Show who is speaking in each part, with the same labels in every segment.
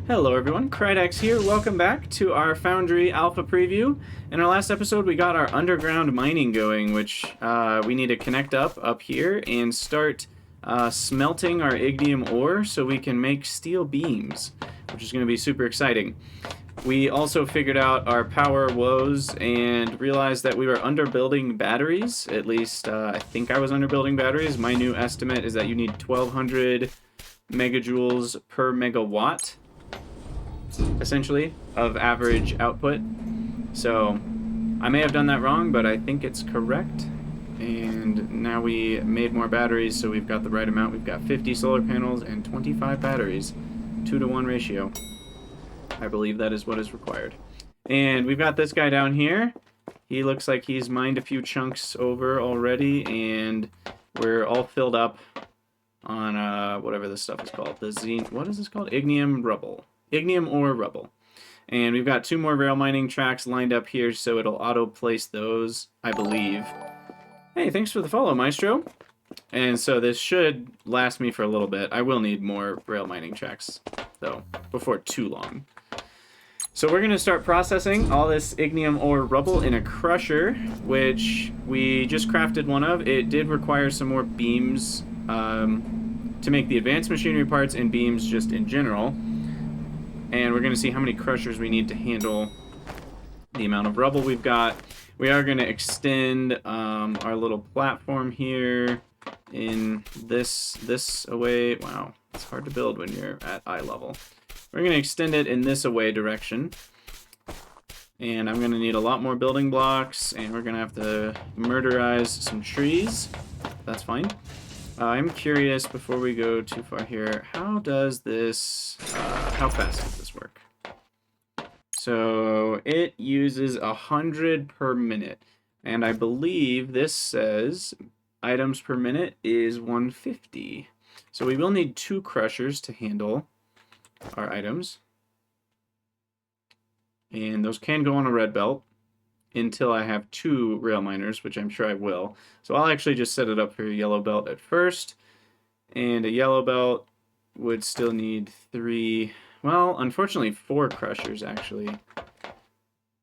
Speaker 1: Hello everyone, Krydex here. Welcome back to our Foundry Alpha preview. In our last episode, we got our underground mining going, which we need to connect up here and start smelting our ignium ore so we can make steel beams, which is going to be super exciting. We also figured out our power woes and realized that we were underbuilding batteries. At least I think I was underbuilding batteries. My new estimate is that you need 1200 megajoules per megawatt, essentially, of average output. So I may have done that wrong, but I think it's correct. And now we made more batteries, so we've got the right amount. We've got 50 solar panels and 25 batteries, 2-to-1 ratio. I believe that is what is required. And we've got this guy down here. He looks like he's mined a few chunks over already, and we're all filled up on whatever this stuff is called. What is this called? Ignium rubble. Ignium ore rubble. And we've got 2 more rail mining tracks lined up here, so it'll auto-place those, I believe. Hey, thanks for the follow, Maestro. And so this should last me for a little bit. I will need more rail mining tracks, though, before too long. So we're going to start processing all this ignium ore rubble in a crusher, which we just crafted one of. It did require some more beams to make the advanced machinery parts and beams just in general. And we're going to see how many crushers we need to handle the amount of rubble we've got. We are going to extend our little platform here in this away. Wow, it's hard to build when you're at eye level. We're going to extend it in this away direction. And I'm going to need a lot more building blocks, and we're going to have to murderize some trees. That's fine. I'm curious, before we go too far here, how does this, how fast does this work? So it uses 100 per minute, and I believe this says items per minute is 150. So we will need 2 crushers to handle our items, and those can go on a red belt until I have 2 rail miners, which I'm sure I will. So I'll actually just set it up for a yellow belt at first, and a yellow belt would still need 3, well, unfortunately 4 crushers actually.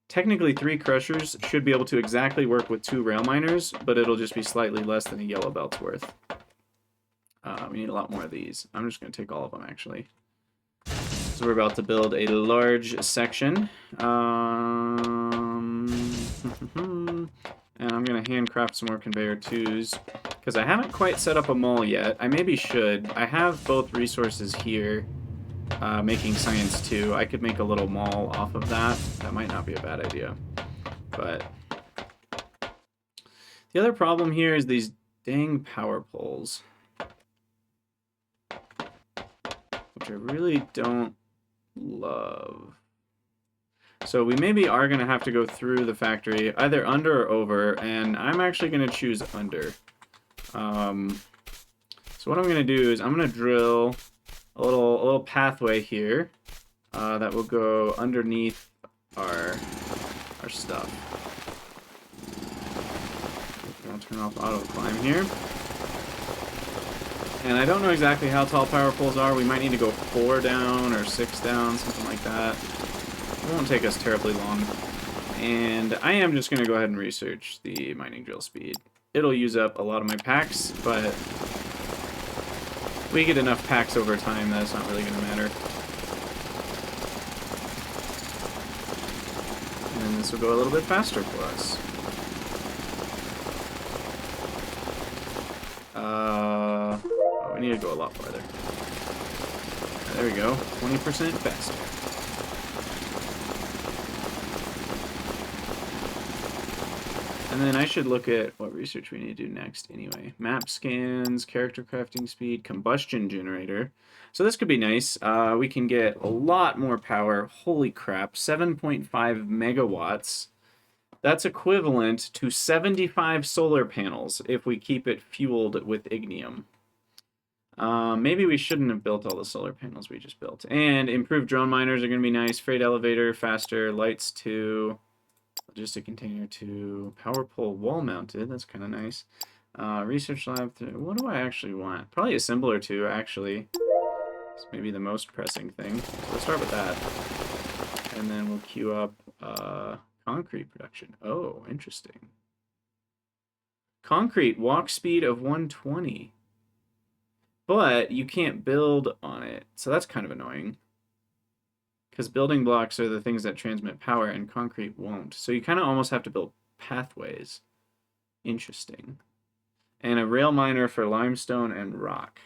Speaker 1: Technically 3 crushers should be able to exactly work with 2 rail miners, but it'll just be slightly less than a yellow belt's worth. We need a lot more of these. I'm just going to take all of them actually. So we're about to build a large section. And I'm going to handcraft some more conveyor 2s, because I haven't quite set up a mall yet. I maybe should. I have both resources here, making science 2. I could make a little mall off of that. That might not be a bad idea. But the other problem here is these dang power poles, which I really don't love. So we maybe are going to have to go through the factory, either under or over, and I'm actually going to choose under. So what I'm going to do is I'm going to drill a little pathway here that will go underneath our stuff. I'll turn off auto climb here. And I don't know exactly how tall power poles are. We might need to go 4 down or 6 down, something like that. It won't take us terribly long. And I am just going to go ahead and research the mining drill speed. It'll use up a lot of my packs, but we get enough packs over time that it's not really going to matter. And this will go a little bit faster for us. Oh, we need to go a lot farther. There we go, 20% faster. And then I should look at what research we need to do next anyway. Map scans, character crafting speed, combustion generator. So this could be nice. We can get a lot more power. Holy crap, 7.5 megawatts. That's equivalent to 75 solar panels if we keep it fueled with ignium. Maybe we shouldn't have built all the solar panels we just built. And improved drone miners are going to be nice. Freight elevator, faster, lights 2. Logistic container 2, power pole wall mounted, that's kind of nice. Research lab 3, what do I actually want? Probably assembler 2, actually. It's maybe the most pressing thing. So we'll start with that. And then we'll queue up concrete production. Oh, interesting. Concrete, walk speed of 120. But you can't build on it. So that's kind of annoying. Because building blocks are the things that transmit power and concrete won't. So you kind of almost have to build pathways. Interesting. And a rail miner for limestone and rock.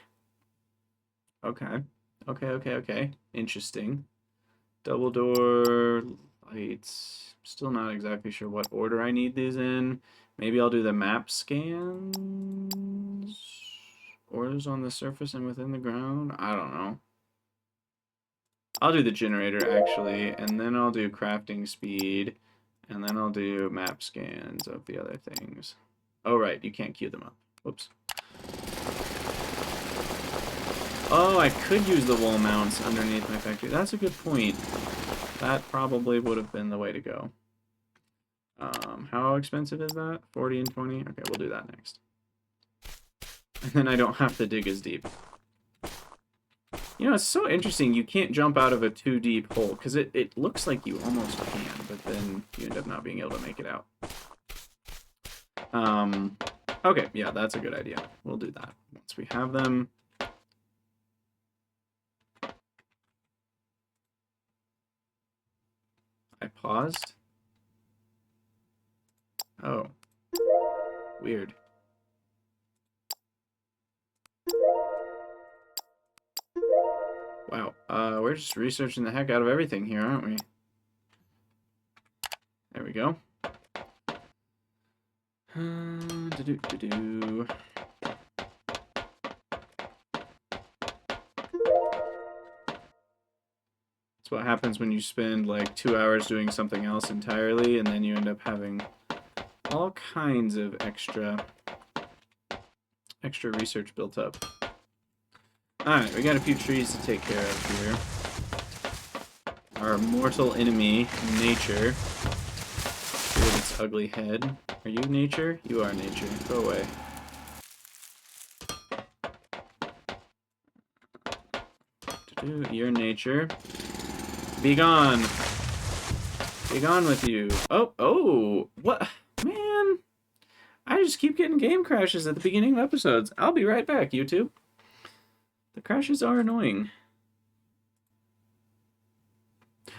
Speaker 1: Okay. Okay. Interesting. Double door lights. Still not exactly sure what order I need these in. Maybe I'll do the map scans. Orders on the surface and within the ground. I don't know. I'll do the generator actually, and then I'll do crafting speed, and then I'll do map scans of the other things. Oh right, you can't queue them up. Whoops. Oh, I could use the wall mounts underneath my factory. That's a good point. That probably would have been the way to go. How expensive is that? 40 and 20? Okay, we'll do that next. And then I don't have to dig as deep. You know, it's so interesting. You can't jump out of a too deep hole, because it looks like you almost can, but then you end up not being able to make it out. Okay, yeah, that's a good idea. We'll do that once we have them. I paused. Oh. Weird. Wow. We're just researching the heck out of everything here, aren't we? There we go. That's what happens when you spend like 2 hours doing something else entirely, and then you end up having all kinds of extra research built up. Alright, we got a few trees to take care of here. Our mortal enemy, nature, with its ugly head. Are you nature? You are nature. Go away. You're nature. Be gone. Be gone with you. Oh, what? Man. I just keep getting game crashes at the beginning of episodes. I'll be right back, YouTube. The crashes are annoying.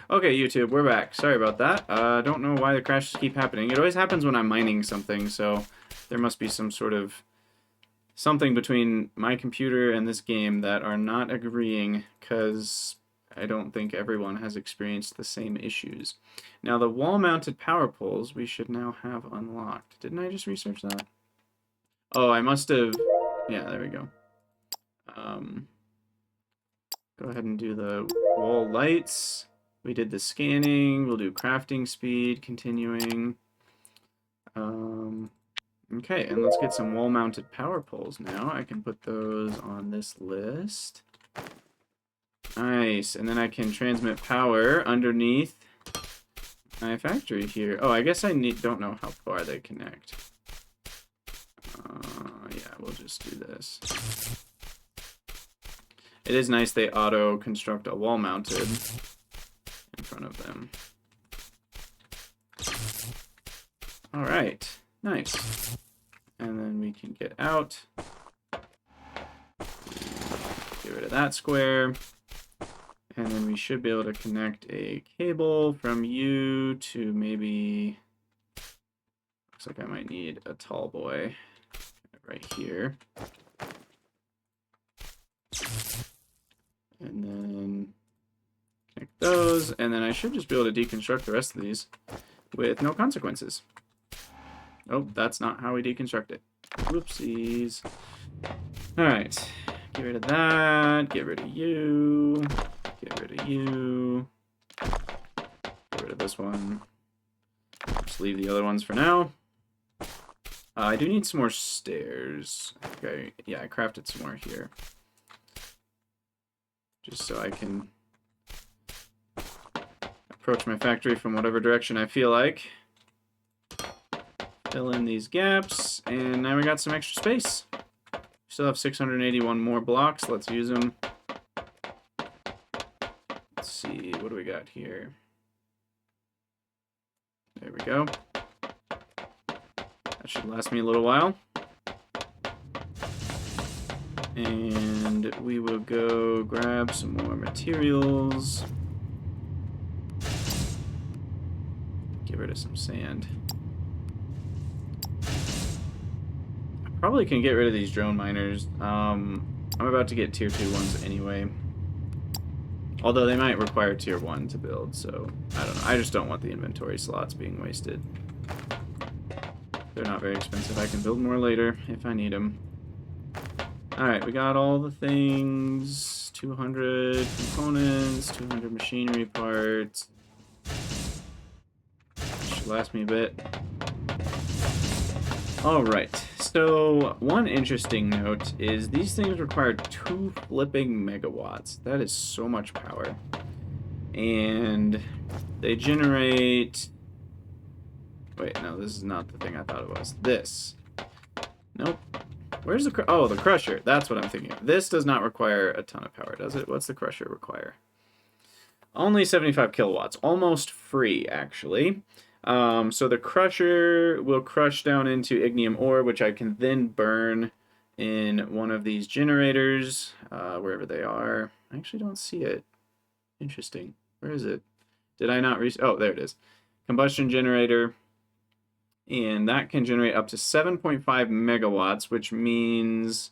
Speaker 1: Okay, YouTube, we're back. Sorry about that. Don't know why the crashes keep happening. It always happens when I'm mining something, so there must be some sort of something between my computer and this game that are not agreeing, because I don't think everyone has experienced the same issues. Now, the wall-mounted power poles we should now have unlocked. Didn't I just research that? Oh, I must have... Yeah, there we go. Go ahead and do the wall lights. We did the scanning. We'll do crafting speed, continuing. Okay, and let's get some wall-mounted power poles now. I can put those on this list. Nice, and then I can transmit power underneath my factory here. Oh, I guess I don't know how far they connect. Yeah, we'll just do this. It is nice they auto-construct a wall-mounted in front of them. Alright, nice. And then we can get out. Get rid of that square. And then we should be able to connect a cable from you to maybe... Looks like I might need a tall boy right here. And then connect those, and then I should just be able to deconstruct the rest of these with no consequences. Oh, that's not how we deconstruct it. Whoopsies. Alright, get rid of that, get rid of you, get rid of you, get rid of this one. Just leave the other ones for now. I do need some more stairs. Okay, yeah, I crafted some more here. Just so I can approach my factory from whatever direction I feel like. Fill in these gaps, and now we got some extra space. Still have 681 more blocks. Let's use them. Let's see, what do we got here? There we go. That should last me a little while. And we will go grab some more materials. Get rid of some sand. I probably can get rid of these drone miners. I'm about to get tier 2 ones anyway. Although they might require tier 1 to build, so I don't know. I just don't want the inventory slots being wasted. They're not very expensive. I can build more later if I need them. Alright, we got all the things. 200 components, 200 machinery parts. Should last me a bit. Alright, so one interesting note is these things require 2 flipping megawatts. That is so much power. And they generate... Wait, no, this is not the thing I thought it was. This. Nope. Where's the... Oh, the crusher. That's what I'm thinking of. This does not require a ton of power, does it? What's the crusher require? Only 75 kilowatts. Almost free, actually. So the crusher will crush down into ignium ore, which I can then burn in one of these generators, wherever they are. I actually don't see it. Interesting. Where is it? Did I not Oh, there it is. Combustion generator. And that can generate up to 7.5 megawatts, which means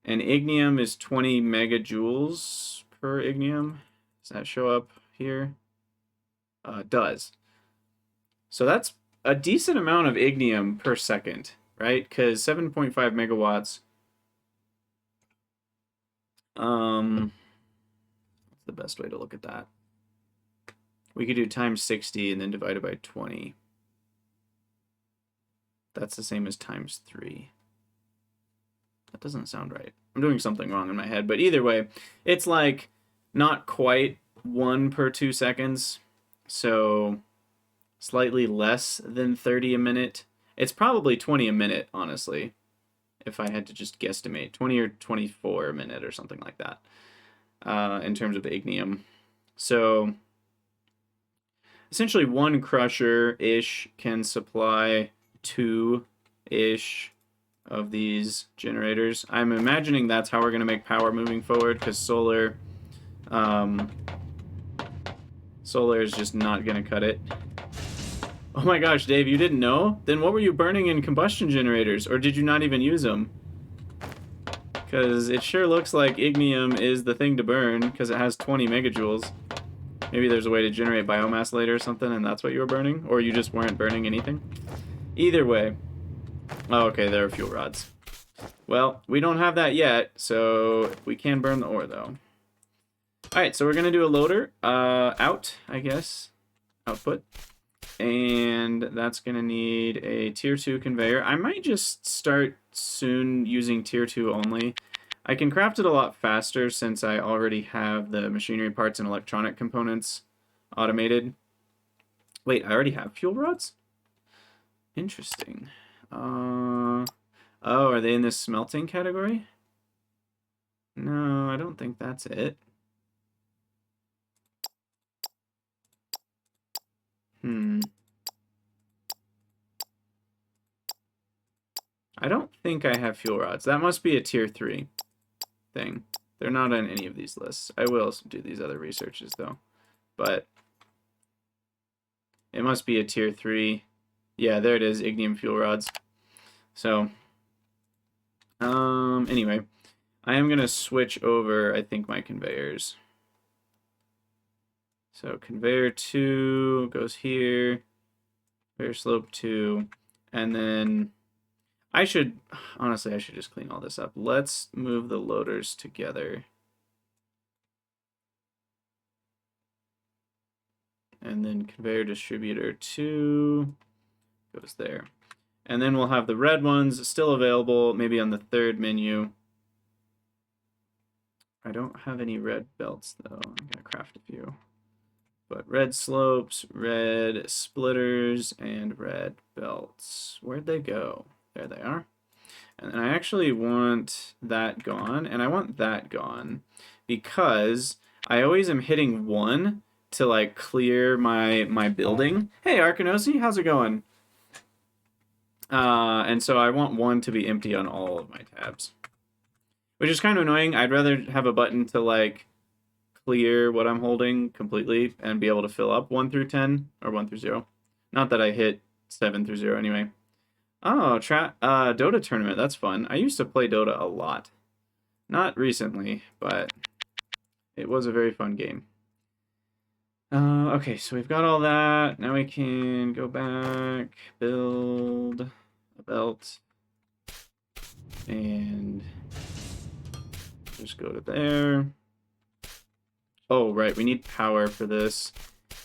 Speaker 1: an ignium is 20 megajoules per ignium. Does that show up here? It does. So that's a decent amount of ignium per second, right? Because 7.5 megawatts. What's the best way to look at that? We could do times 60 and then divide it by 20. That's the same as times 3. That doesn't sound right. I'm doing something wrong in my head, but either way, it's like not quite 1 per 2 seconds. So slightly less than 30 a minute. It's probably 20 a minute, honestly, if I had to just guesstimate. 20 or 24 a minute or something like that, in terms of ignium. So essentially 1 crusher-ish can supply 2-ish of these generators. I'm imagining that's how we're going to make power moving forward, because solar is just not going to cut it. Oh my gosh, Dave, you didn't know? Then what were you burning in combustion generators? Or did you not even use them? Because it sure looks like ignium is the thing to burn, because it has 20 megajoules. Maybe there's a way to generate biomass later or something, and that's what you were burning? Or you just weren't burning anything? Either way. Oh, okay, there are fuel rods. Well, we don't have that yet, so we can burn the ore, though. Alright, so we're going to do a loader. Out, I guess. Output. And that's going to need a tier 2 conveyor. I might just start soon using tier 2 only. I can craft it a lot faster since I already have the machinery parts and electronic components automated. Wait, I already have fuel rods? Interesting. Oh, are they in this smelting category? No, I don't think that's it. I don't think I have fuel rods. That must be a tier 3 thing. They're not on any of these lists. I will do these other researches, though. But it must be a tier 3. Yeah, there it is, ignium fuel rods. So, anyway, I am going to switch over, I think, my conveyors. So conveyor 2 goes here, conveyor slope 2, and then honestly, I should just clean all this up. Let's move the loaders together. And then conveyor distributor 2 goes there. And then we'll have the red ones still available, maybe on the 3rd menu. I don't have any red belts, though. I'm going to craft a few. But red slopes, red splitters, and red belts. Where'd they go? There they are. And then I actually want that gone, and I want that gone, because I always am hitting 1 to like clear my building. Hey Arkanosi, how's it going? And so I want 1 to be empty on all of my tabs. Which is kind of annoying. I'd rather have a button to like clear what I'm holding completely and be able to fill up 1 through 10 or 1 through 0. Not that I hit 7 through 0 anyway. Oh, Dota tournament. That's fun. I used to play Dota a lot. Not recently, but it was a very fun game. Okay, so we've got all that. Now we can go back, build a belt, and just go to there. Oh, right, we need power for this.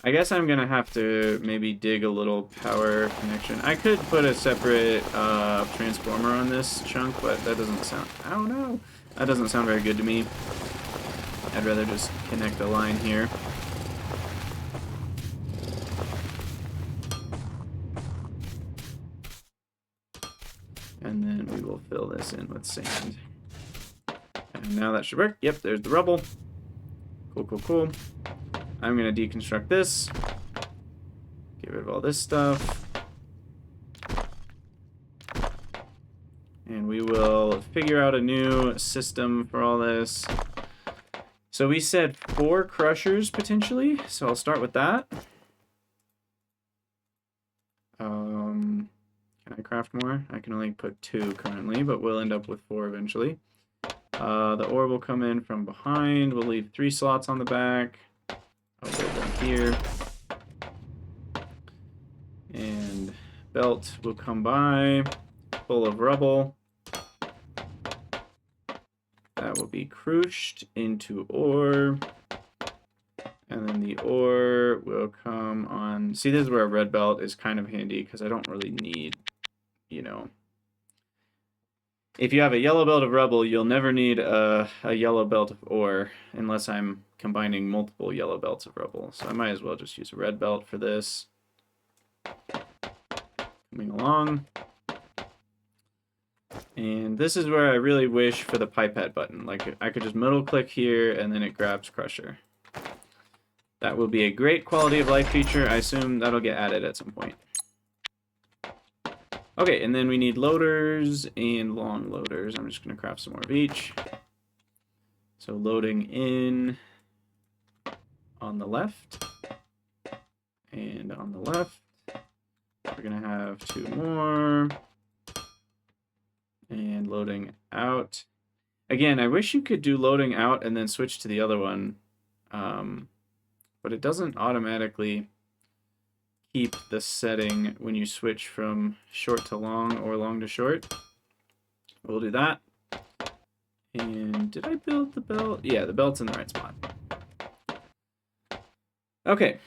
Speaker 1: I guess I'm gonna have to maybe dig a little power connection. I could put a separate transformer on this chunk, but that doesn't sound... I don't know. That doesn't sound very good to me. I'd rather just connect a line here. And then we will fill this in with sand. And now that should work. Yep, there's the rubble. Cool, cool, cool. I'm going to deconstruct this. Get rid of all this stuff. And we will figure out a new system for all this. So we said 4 crushers potentially. So I'll start with that. Can I craft more? I can only put 2 currently, but we'll end up with 4 eventually. The ore will come in from behind. We'll leave 3 slots on the back. I'll build them here. And belt will come by, full of rubble. That will be crushed into ore. And then the ore will come on. See, this is where a red belt is kind of handy because I don't really need, you know. If you have a yellow belt of rubble, you'll never need a yellow belt of ore unless I'm combining multiple yellow belts of rubble. So I might as well just use a red belt for this. Coming along. And this is where I really wish for the pipette button. Like, I could just middle click here and then it grabs crusher. That will be a great quality of life feature. I assume that'll get added at some point. Okay, and then we need loaders and long loaders. I'm just going to craft some more of each. So loading in on the left and on the left. We're going to have 2 more. And loading out. Again, I wish you could do loading out and then switch to the other one. But it doesn't automatically keep the setting when you switch from short to long or long to short. We'll do that. And did I build the belt? Yeah, the belt's in the right spot. Okay,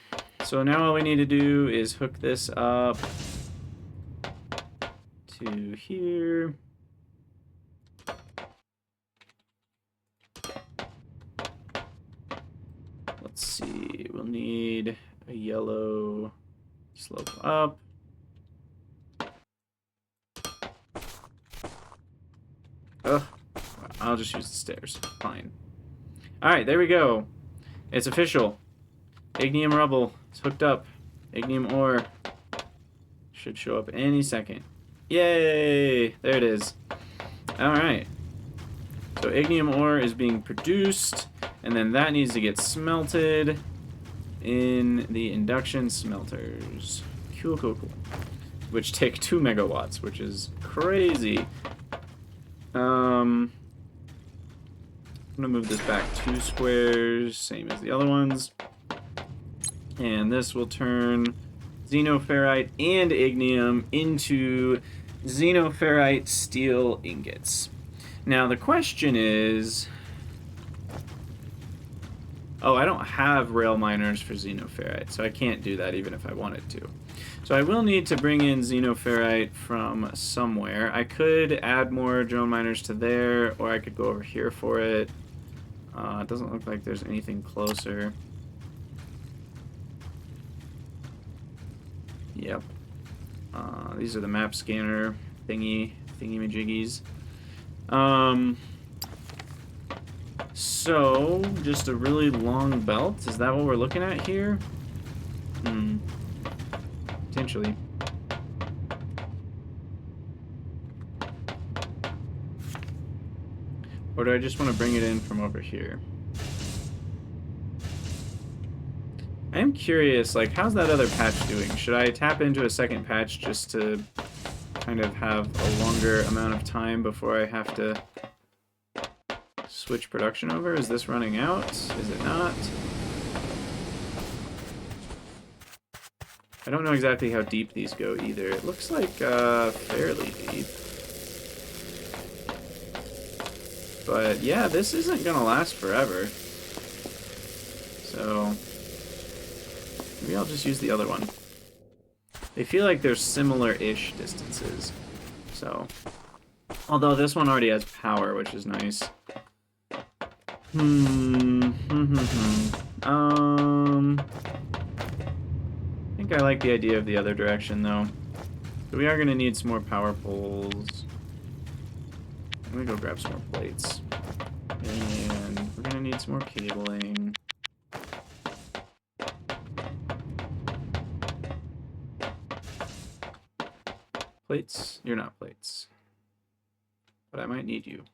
Speaker 1: so now all we need to do is hook this up to here. Let's see, we'll need a yellow slope up. Ugh, I'll just use the stairs. Fine. Alright, there we go. It's official. Ignium rubble is hooked up. Ignium ore should show up any second. Yay! There it is. Alright. So ignium ore is being produced, and then that needs to get smelted in the induction smelters. Cool, cool, cool. Which take 2 megawatts, which is crazy. I'm gonna move this back 2 squares, same as the other ones. And this will turn xenoferrite and ignium into xenoferrite steel ingots. Now the question is... Oh, I don't have rail miners for xenoferrite, so I can't do that even if I wanted to. So I will need to bring in xenoferrite from somewhere. I could add more drone miners to there, or I could go over here for it. It doesn't look like there's anything closer. Yep. These are the map scanner thingy-majiggies. So, just a really long belt? Is that what we're looking at here? Potentially. Or do I just want to bring it in from over here? I am curious, like, how's that other patch doing? Should I tap into a second patch just to kind of have a longer amount of time before I have to switch production over? Is this running out? Is it not? I don't know exactly how deep these go either. It looks like fairly deep. But yeah, this isn't gonna last forever. So maybe I'll just use the other one. They feel like they're similar-ish distances. So, although this one already has power, which is nice. I think I like the idea of the other direction, though. So we are going to need some more power poles. Let me go grab some more plates. And we're going to need some more cabling. Plates? You're not plates. But I might need you.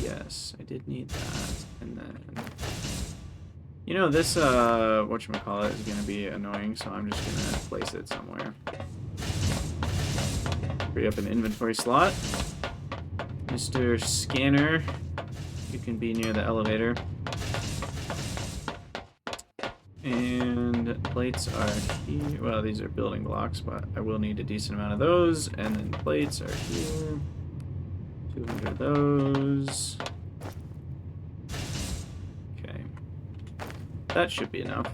Speaker 1: Yes, I did need that. And then... You know, this, whatchamacallit is gonna be annoying, so I'm just gonna place it somewhere. Free up an inventory slot. Mr. Scanner, you can be near the elevator. And plates are here. Well, these are building blocks, but I will need a decent amount of those. And then plates are here. 200 of those. Okay. That should be enough.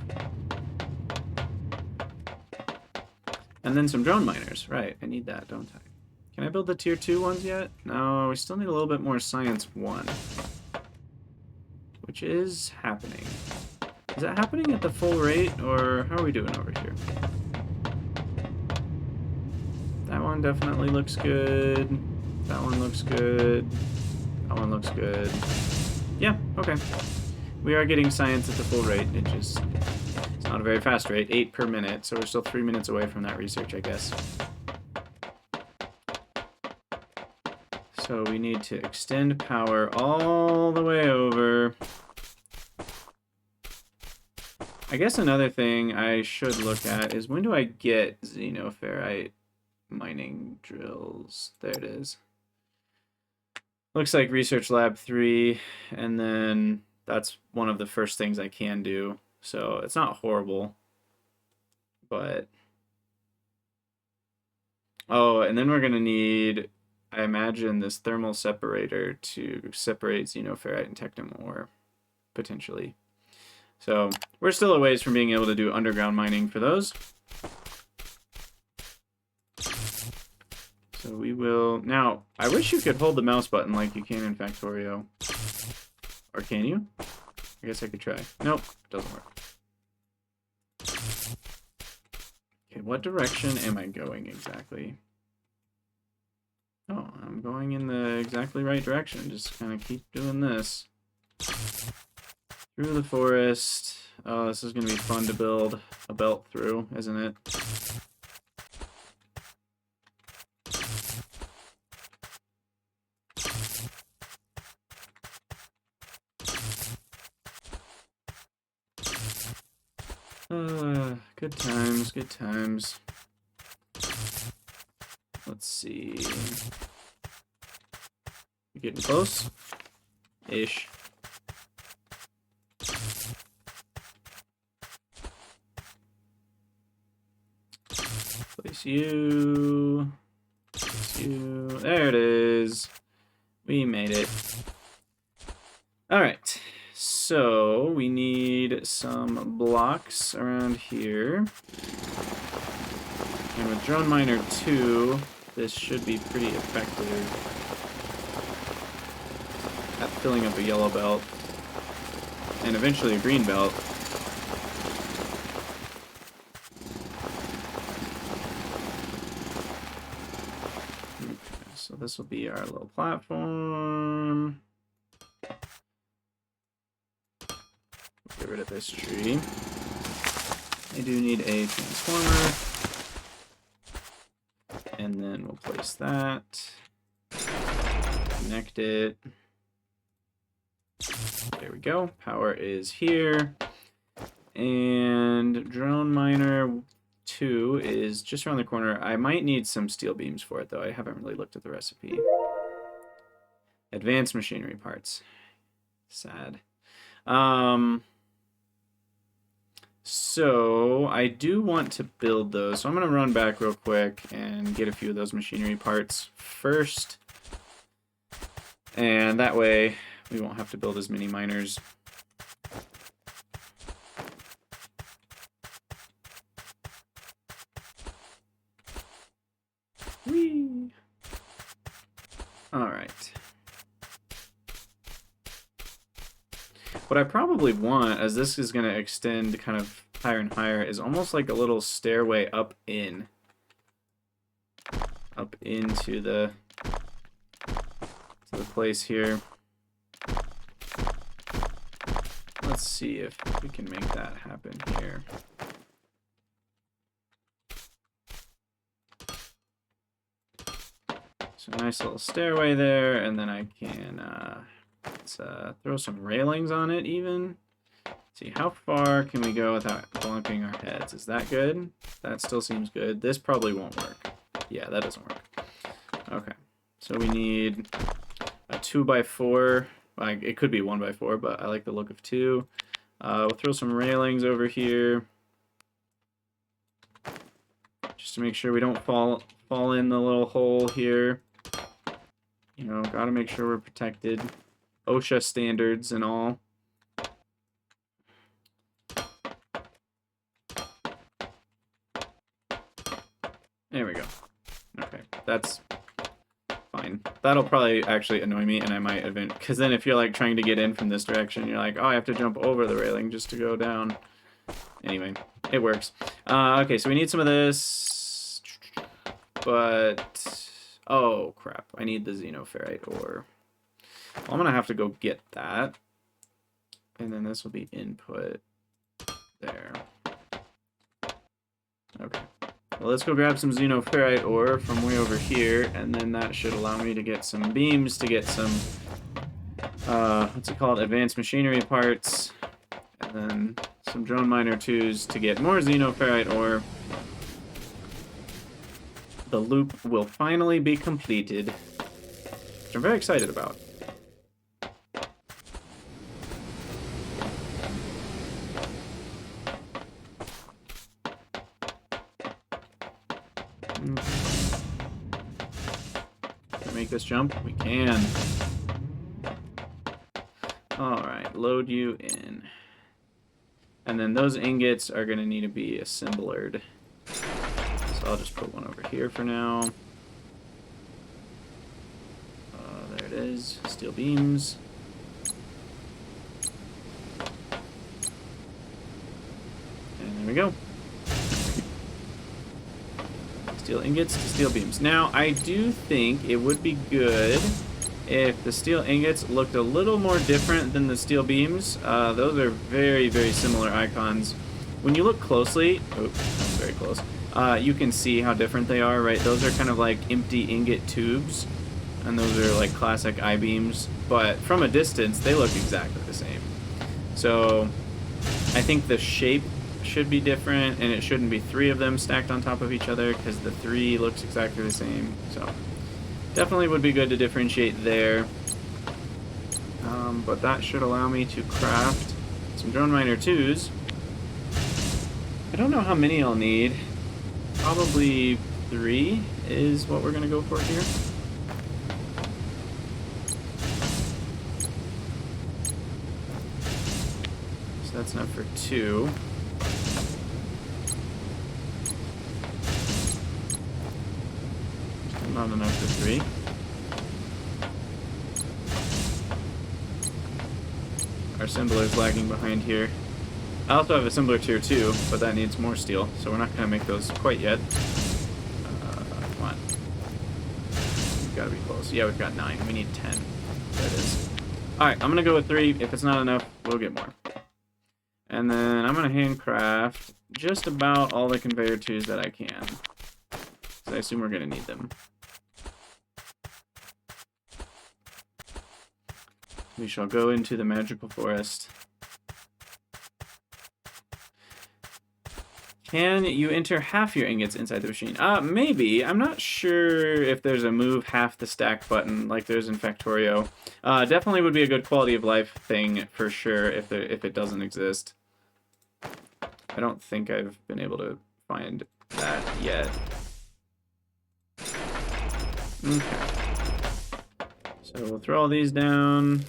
Speaker 1: And then some drone miners. Right, I need that, don't I? Can I build the tier 2 ones yet? No, we still need a little bit more science 1. Which is happening. Is that happening at the full rate, or how are we doing over here? That one definitely looks good. That one looks good. That one looks good. Yeah, okay. We are getting science at the full rate. It's not a very fast rate, 8 per minute, so we're still 3 minutes away from that research, I guess. So we need to extend power all the way over. I guess another thing I should look at is when do I get xenoferrite mining drills? There it is. Looks like Research Lab 3, and then that's one of the first things I can do. So it's not horrible, but... Oh, and then we're going to need, I imagine, this thermal separator to separate xenoferrite and technum ore, potentially. So we're still a ways from being able to do underground mining for those. So we will... Now, I wish you could hold the mouse button like you can in Factorio. Or can you? I guess I could try. Nope, it doesn't work. Okay, what direction am I going exactly? Oh, I'm going in the exactly right direction. Just kind of keep doing this. Through the forest. Oh, this is going to be fun to build a belt through, isn't it? Good times, good times. Let's see. You getting close? Ish. Place you. Place you. There it is. We made it. Alright. So, we need some blocks around here. And with Drone Miner 2, this should be pretty effective at filling up a yellow belt. And eventually a green belt. So this will be our little platform. Get rid of this tree. I do need a transformer. And then we'll place that. Connect it. There we go. Power is here. And drone miner 2 is just around the corner. I might need some steel beams for it, though. I haven't really looked at the recipe. Advanced machinery parts. Sad. So I do want to build those. So I'm going to run back real quick and get a few of those machinery parts first. And that way we won't have to build as many miners. Whee! All right. What I probably want, as this is going to extend kind of higher and higher, is almost like a little stairway up into the place here. Let's see if we can make that happen here. So nice little stairway there, and then I can let's throw some railings on it even. See, how far can we go without bonking our heads? Is that good? That still seems good. This probably won't work. Yeah, that doesn't work. Okay, so we need a 2x4. Like, it could be 1x4, but I like the look of 2. We'll throw some railings over here, just to make sure we don't fall in the little hole here. You know, gotta make sure we're protected. OSHA standards and all. There we go. Okay, that's fine. That'll probably actually annoy me, and I might event, because then if you're like trying to get in from this direction, you're like, oh, I have to jump over the railing just to go down. Anyway, it works. Okay, so we need some of this, but oh crap, I need the xenoferrite ore. Well, I'm gonna have to go get that, and then this will be input there. Okay. Well, let's go grab some xenoferrite ore from way over here, and then that should allow me to get some beams, to get some, what's it called, advanced machinery parts, and then some drone miner 2s to get more xenoferrite ore. The loop will finally be completed, which I'm very excited about. Can we make this jump? We can. Alright, load you in. And then those ingots are going to need to be assemblered. So I'll just put one over here for now. There it is. Steel beams. And there we go. Steel ingots to steel beams. Now, I do think it would be good if the steel ingots looked a little more different than the steel beams. Those are very, very similar icons. When you look closely, oops, that's very close, you can see how different they are, right? Those are kind of like empty ingot tubes, and those are like classic I-beams, but from a distance, they look exactly the same. So, I think the shape should be different, and it shouldn't be 3 of them stacked on top of each other, because the 3 looks exactly the same. So definitely would be good to differentiate there. But that should allow me to craft some drone miner 2s. I don't know how many I'll need. Probably 3 is what we're gonna go for here. So that's enough for 2. Not enough for 3. Our assembler's lagging behind here. I also have assembler tier 2, but that needs more steel, so we're not going to make those quite yet. Come on. got to be close. Yeah, we've got 9. We need 10. There it is. Alright, I'm going to go with 3. If it's not enough, we'll get more. And then I'm going to handcraft just about all the conveyor 2s that I can. So I assume we're going to need them. We shall go into the magical forest. Can you enter half your ingots inside the machine? Maybe. I'm not sure if there's a move half the stack button like there's in Factorio. Definitely would be a good quality of life thing for sure if it doesn't exist. I don't think I've been able to find that yet. Okay. So we'll throw all these down.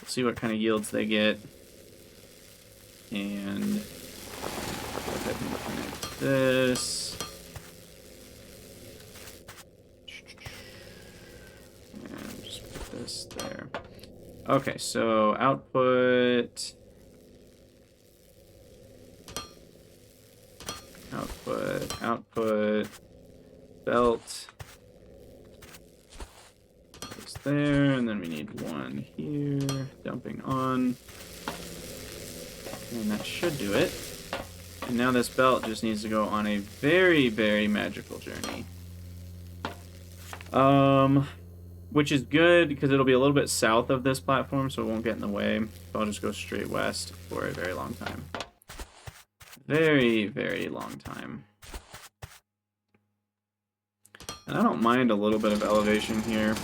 Speaker 1: We'll see what kind of yields they get. And go ahead and connect this. And just put this there. Okay, so output. Output, belt, goes there, and then we need 1 here, dumping on, and that should do it. And now this belt just needs to go on a very, very magical journey. Which is good because it'll be a little bit south of this platform, so it won't get in the way. So I'll just go straight west for a very long time. Very, very long time. And I don't mind a little bit of elevation here.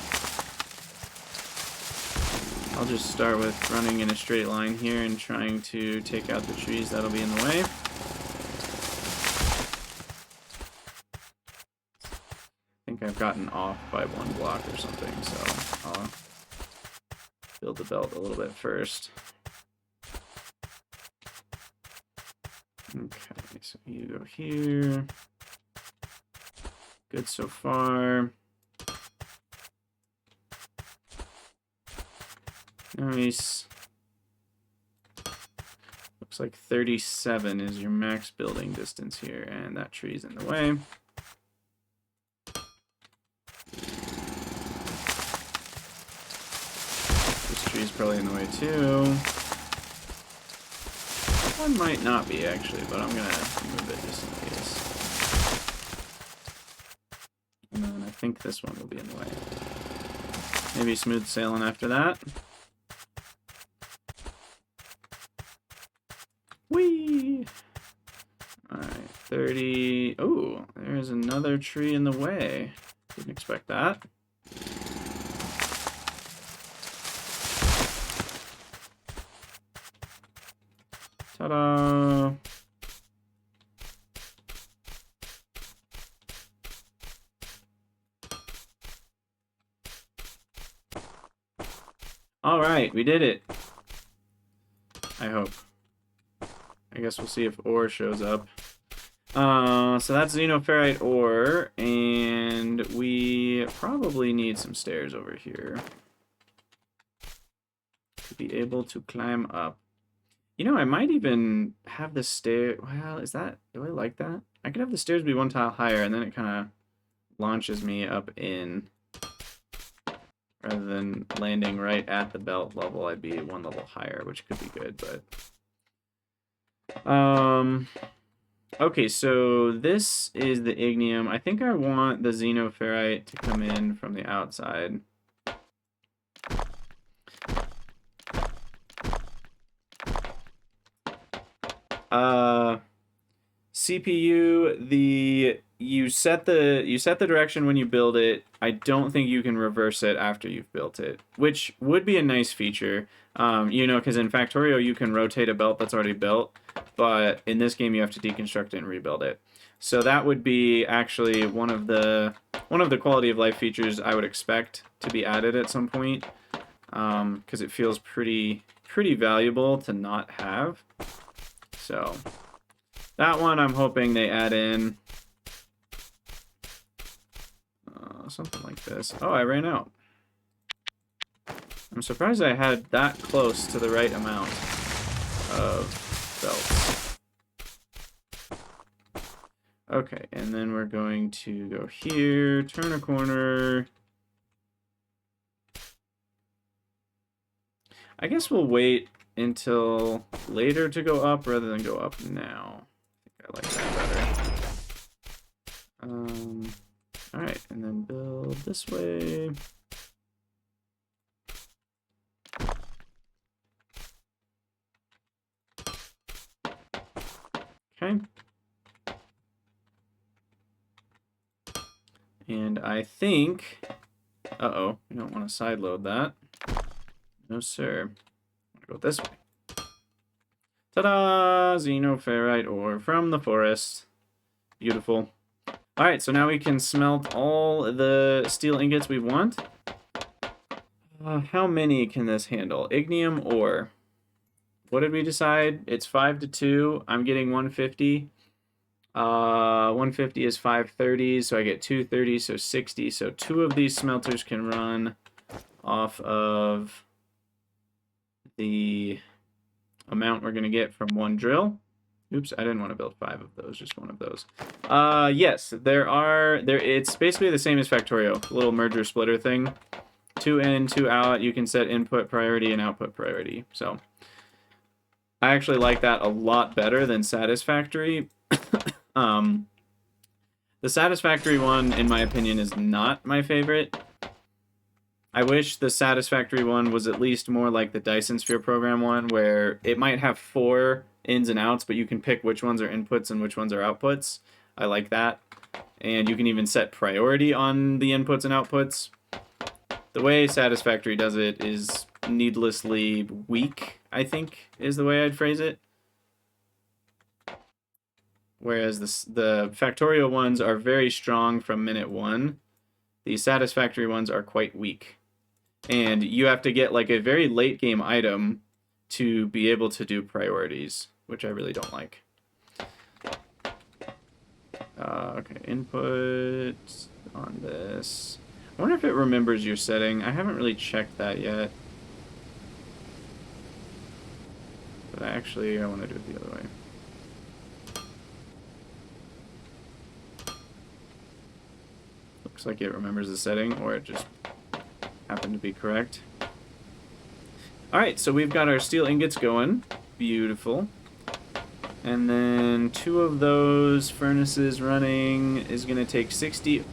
Speaker 1: I'll just start with running in a straight line here and trying to take out the trees that'll be in the way. I think I've gotten off by 1 block or something, so I'll build the belt a little bit first. Okay, so you go here. Good so far. Nice. Looks like 37 is your max building distance here, and that tree's in the way. This tree's probably in the way too. One might not be actually, but I'm gonna move it just in case. And then I think this one will be in the way. Maybe smooth sailing after that. Whee! Alright, 30. Oh, there's another tree in the way. Didn't expect that. Ta-da! Alright, we did it. I hope. I guess we'll see if ore shows up. So that's xenoferrite ore, and we probably need some stairs over here to be able to climb up. You know, I might even have the stair. Well, is that? Do I like that? I could have the stairs be 1 tile higher, and then it kind of launches me up in. Rather than landing right at the belt level, I'd be 1 level higher, which could be good, but. Okay, so this is the ignium. I think I want the xenoferrite to come in from the outside. CPU, you set the direction when you build it. I don't think you can reverse it after you've built it, which would be a nice feature. You know, because in Factorio you can rotate a belt that's already built, but in this game you have to deconstruct it and rebuild it. So that would be actually one of the quality of life features I would expect to be added at some point, because it feels pretty valuable to not have. So that one I'm hoping they add in. Something like this. Oh, I ran out. I'm surprised I had that close to the right amount of belts. Okay, and then we're going to go here, turn a corner. I guess we'll wait until later to go up rather than go up now. I think I like that better. Alright, and then build this way. Okay. And I think... Uh-oh, we don't want to sideload that. No, sir. I'm gonna go this way. Ta-da! Xenoferrite ore from the forest. Beautiful. Alright, so now we can smelt all the steel ingots we want. How many can this handle? Ignium ore. What did we decide? It's 5 to 2. I'm getting 150. 150 is 530, so I get 230, so 60. So 2 of these smelters can run off of the amount we're going to get from 1 drill. Oops, I didn't want to build 5 of those, just 1 of those. Yes, it's basically the same as Factorio, a little merger splitter thing. 2 in, 2 out. You can set input priority and output priority. So I actually like that a lot better than Satisfactory. The Satisfactory one, in my opinion, is not my favorite. I wish the Satisfactory one was at least more like the Dyson Sphere program one, where it might have 4 ins and outs, but you can pick which ones are inputs and which ones are outputs. I like that. And you can even set priority on the inputs and outputs. The way Satisfactory does it is needlessly weak, I think, is the way I'd phrase it. Whereas the Factorial ones are very strong from minute 1. The Satisfactory ones are quite weak. And you have to get like a very late game item to be able to do priorities, which I really don't like. Okay, input on this. I wonder if it remembers your setting. I haven't really checked that yet. But actually, I want to do it the other way. Looks like it remembers the setting, or it just happened to be correct. Alright, so we've got our steel ingots going. Beautiful. And then 2 of those furnaces running is going to take 60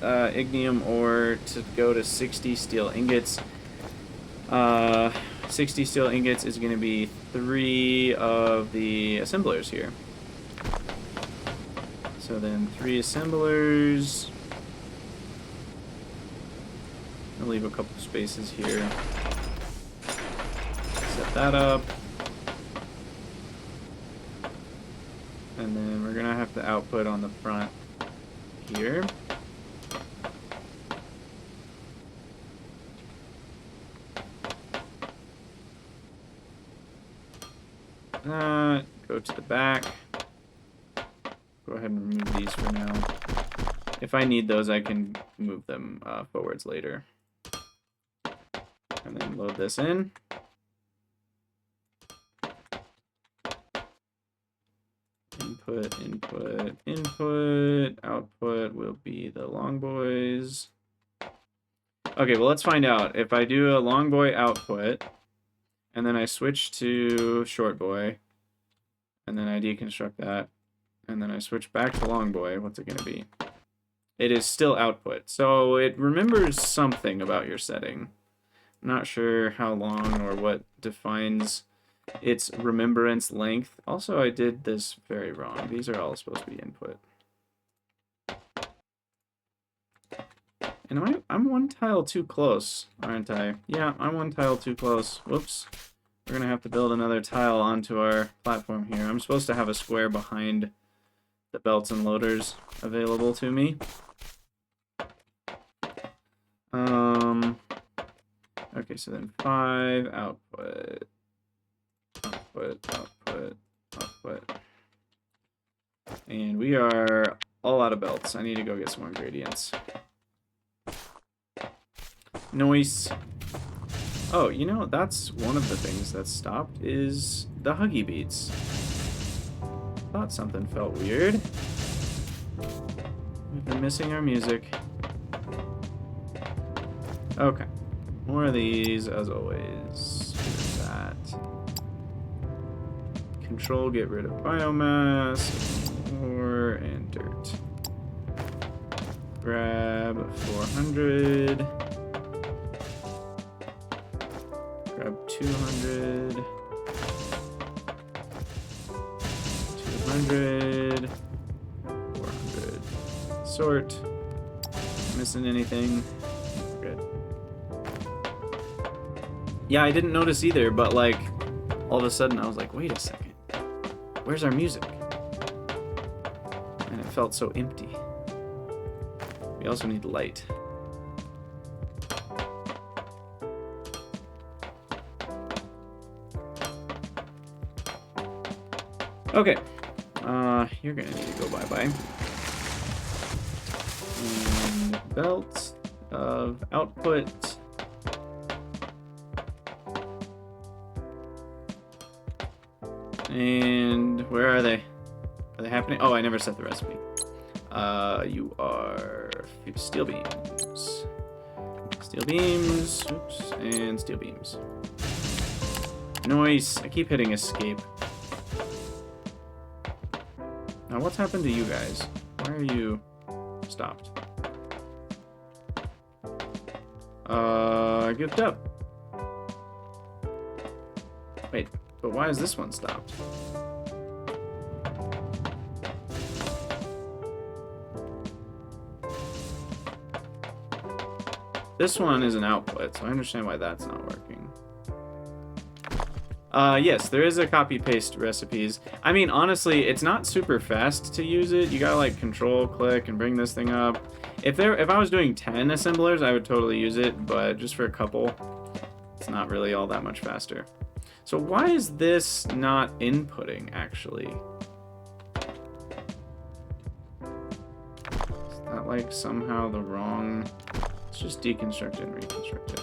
Speaker 1: ignium ore to go to 60 steel ingots. 60 steel ingots is going to be 3 of the assemblers here. So then 3 assemblers. I'll leave a couple spaces here. Set that up. And then we're gonna have to output on the front here. Go to the back. Go ahead and remove these for now. If I need those, I can move them forwards later. And then load this in. Input, input, input. Output will be the long boys. Okay, well, let's find out. If I do a long boy output, and then I switch to short boy, and then I deconstruct that, and then I switch back to long boy, what's it going to be? It is still output. So it remembers something about your setting. I'm not sure how long or what defines its remembrance length. Also, I did this very wrong. These are all supposed to be input. And I'm 1 tile too close, aren't I? Yeah, I'm 1 tile too close. Whoops. We're going to have to build another tile onto our platform here. I'm supposed to have a square behind the belts and loaders available to me. Okay, so then 5, output, output, output, output. And we are all out of belts. I need to go get some more ingredients. Noise. Oh, you know, that's one of the things that's stopped is the Huggy Beats. Thought something felt weird. missing our music. Okay. More of these, as always. Do that. Control, get rid of biomass. Ore and dirt. Grab 400. Grab 200. 200. 400. Sort. Missing anything? Good. Yeah, I didn't notice either, but like, all of a sudden I was like, wait a second. Where's our music? And it felt so empty. We also need light. Okay. You're gonna need to go bye-bye. And belt of output. And where are they? Are they happening? Oh, I never set the recipe. You are steel beams. Steel beams. Oops. And steel beams. Noise. I keep hitting escape. Now, what's happened to you guys? Why are you stopped? Gift up. Wait, but why is this one stopped? This one is an output, so I understand why that's not working. Yes, there is a copy-paste recipes. I mean, honestly, it's not super fast to use it. You gotta, like, control-click and bring this thing up. If I was doing 10 assemblers, I would totally use it, but just for a couple, it's not really all that much faster. So why is this not inputting, actually? Is that, like, somehow the wrong... Let's just deconstruct it and reconstruct it.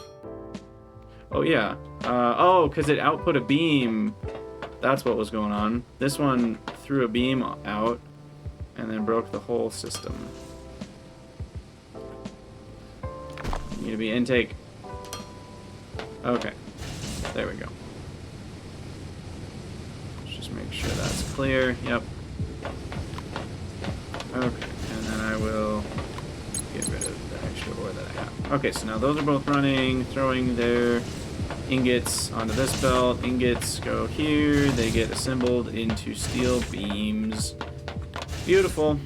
Speaker 1: Oh, yeah. Oh, because it output a beam. That's what was going on. This one threw a beam out and then broke the whole system. Need to be intake. Okay. There we go. Let's just make sure that's clear. Yep. Okay. And then I will get rid of the extra ore that I have. Okay, so now those are both running, throwing their ingots onto this belt. Ingots go here. They get assembled into steel beams. Beautiful.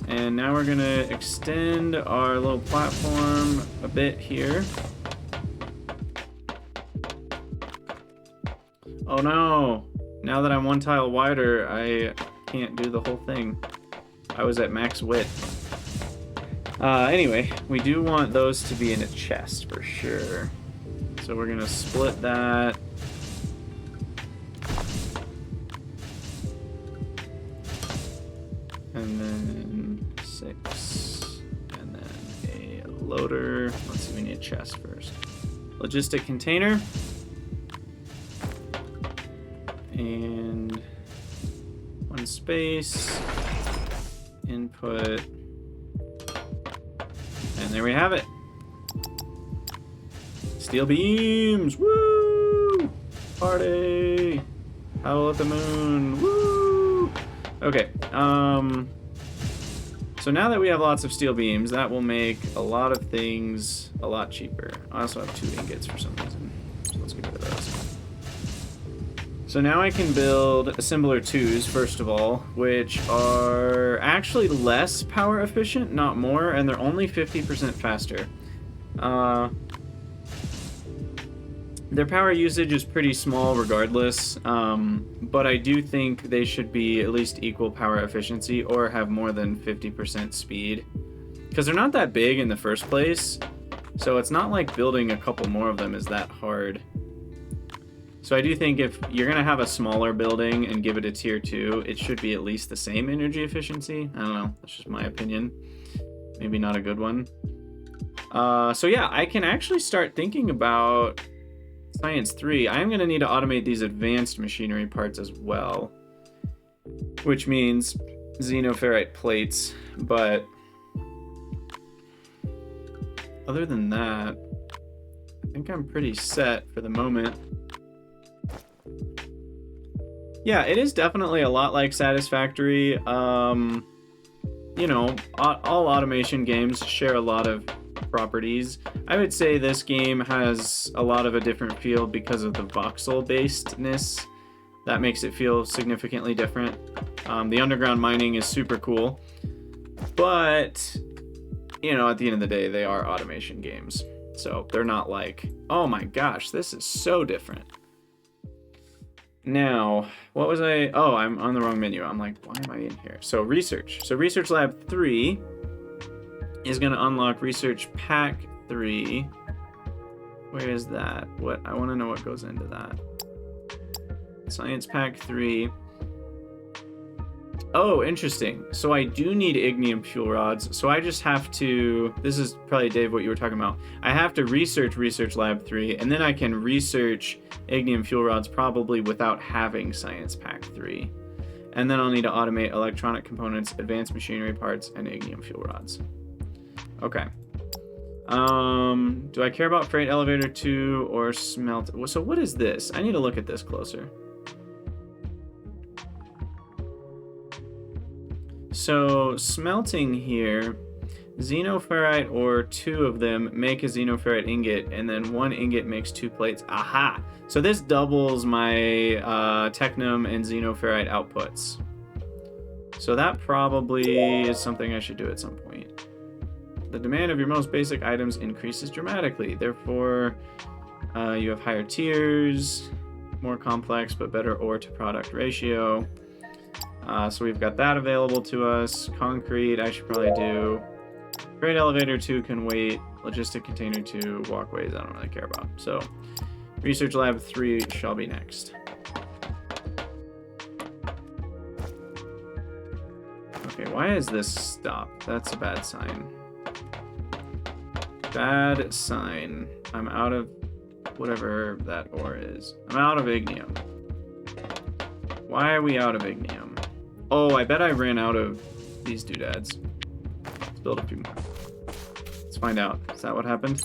Speaker 1: And now we're gonna extend our little platform a bit here. Oh no! Now that I'm one tile wider, I can't do the whole thing. I was at max width. Anyway, we do want those to be in a chest for sure. So we're gonna split that. And then 6. And then a loader. Let's see, we need a chest first. Logistic container. And 1 space. Input. And there we have it. Steel beams! Woo! Party! Howl at the moon! Woo! Okay, so now that we have lots of steel beams, that will make a lot of things a lot cheaper. I also have 2 ingots for some reason, so let's get rid of those. So now I can build assembler 2s, first of all, which are actually less power efficient, not more, and they're only 50% faster. Their power usage is pretty small regardless, but I do think they should be at least equal power efficiency or have more than 50% speed. Because they're not that big in the first place, so it's not like building a couple more of them is that hard. So I do think if you're going to have a smaller building and give it a tier 2, it should be at least the same energy efficiency. I don't know, that's just my opinion. Maybe not a good one. So yeah, I can actually start thinking about Science 3. I am going to need to automate these advanced machinery parts as well, which means xenoferrite plates, but other than that, I think I'm pretty set for the moment. Yeah, it is definitely a lot like Satisfactory. You know, all automation games share a lot of properties. I would say this game has a lot of a different feel because of the voxel-basedness. That makes it feel significantly different. The underground mining is super cool. But, you know, at the end of the day, they are automation games. So they're not like, oh my gosh, this is so different. Now, what was I... Oh, I'm on the wrong menu. I'm like, why am I in here? So research. So research lab 3 is going to unlock research pack 3. Where is that? What? I want to know what goes into that. Science pack 3. Oh, interesting. So I do need ignium fuel rods. So I just have to... This is probably, Dave, what you were talking about. I have to research research lab 3, and then I can research ignium fuel rods probably without having science pack 3. And then I'll need to automate electronic components, advanced machinery parts, and ignium fuel rods. Okay. Do I care about freight elevator 2 or smelt? So what is this? I need to look at this closer. So smelting here, xenoferrite or 2 of them make a xenoferrite ingot, and then 1 ingot makes 2 plates. Aha! So this doubles my technum and xenoferrite outputs. So that probably is something I should do at some point. The demand of your most basic items increases dramatically. Therefore, you have higher tiers, more complex but better ore to product ratio. So we've got that available to us. Concrete, I should probably do. Freight elevator 2 can wait. Logistic container 2, walkways, I don't really care about. So, research lab 3 shall be next. Okay, why is this stopped? That's a bad sign. Bad sign. I'm out of whatever that ore is. I'm out of ignium. Why are we out of ignium? Oh, I bet I ran out of these doodads. Let's build a few more. Let's find out. Is that what happened?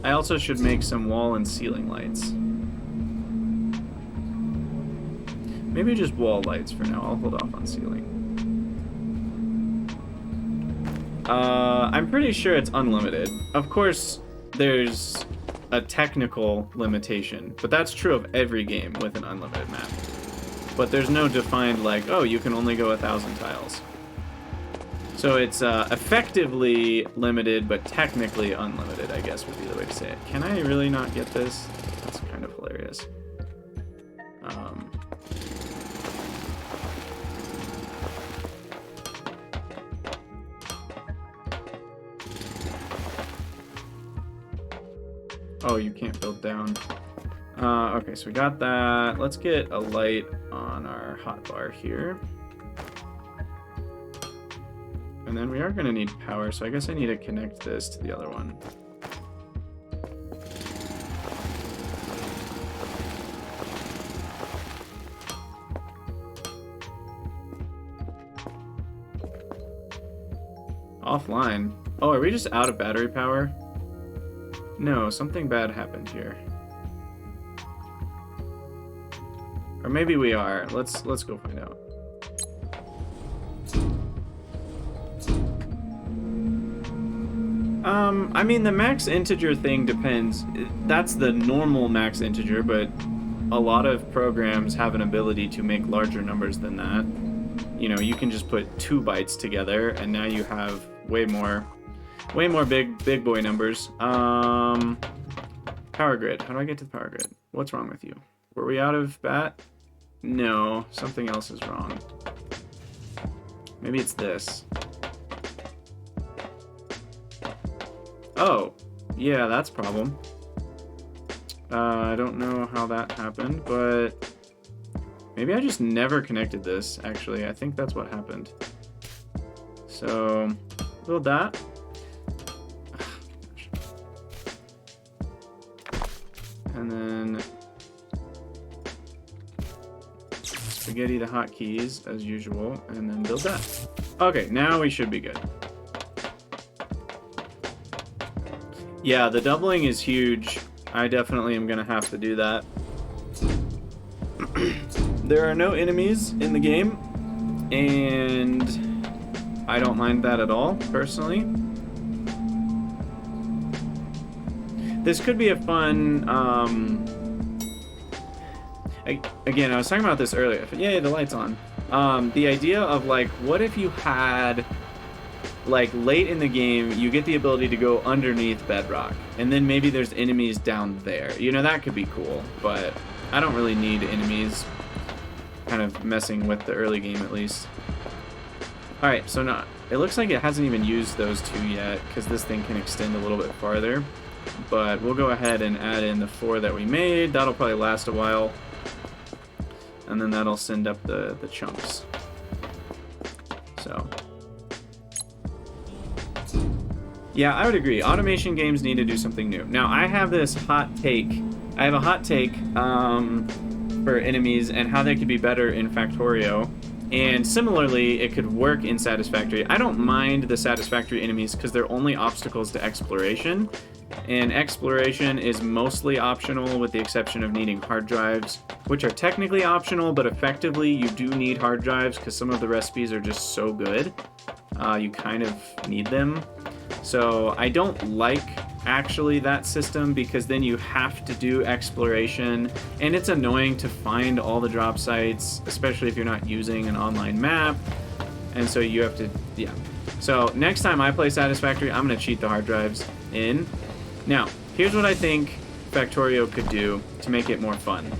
Speaker 1: I also should make some wall and ceiling lights. Maybe just wall lights for now. I'll hold off on ceiling. I'm pretty sure it's unlimited. Of course, there's a technical limitation, but that's true of every game with an unlimited map. But there's no defined, like, oh, you can only go 1,000 tiles. So it's effectively limited, but technically unlimited, I guess would be the way to say it. Can I really not get this? That's kind of hilarious. Oh, you can't build down. Okay, so we got that. Let's get a light on our hotbar here. And then we are going to need power, so I guess I need to connect this to the other one. Offline. Oh, are we just out of battery power? No, something bad happened here. Or maybe we are. Let's go find out. I mean, the max integer thing depends. That's the normal max integer, but a lot of programs have an ability to make larger numbers than that. You know, you can just put 2 bytes together, and now you have way more big boy numbers. Power grid. How do I get to the power grid? What's wrong with you? Were we out of bat? No, something else is wrong. Maybe it's this. Oh, yeah, that's a problem. I don't know how that happened, but maybe I just never connected this, actually. I think that's what happened. So, build that. And then spaghetti the hotkeys as usual, and then build that. Okay, now we should be good. Yeah, the doubling is huge. I definitely am going to have to do that. There are no enemies in the game, and I don't mind that at all, personally. This could be a fun, again, I was talking about this earlier. Yay, the light's on. The idea of, like, what if you had, like, late in the game, you get the ability to go underneath bedrock, and then maybe there's enemies down there. You know, that could be cool, but I don't really need enemies kind of messing with the early game, at least. Alright, so now, it looks like it hasn't even used those two yet, because this thing can extend a little bit farther. But we'll go ahead and add in the 4 that we made. That'll probably last a while. And then that'll send up the chunks. So. Yeah, I would agree. Automation games need to do something new. Now, I have this hot take. I have a hot take for enemies and how they could be better in Factorio. And similarly, it could work in Satisfactory. I don't mind the Satisfactory enemies because they're only obstacles to exploration. And exploration is mostly optional with the exception of needing hard drives, which are technically optional, but effectively you do need hard drives because some of the recipes are just so good. You kind of need them. So I don't like actually that system because then you have to do exploration and it's annoying to find all the drop sites, especially if you're not using an online map. And so you have to, yeah. So next time I play Satisfactory, I'm going to cheat the hard drives in. Now, here's what I think Factorio could do to make it more fun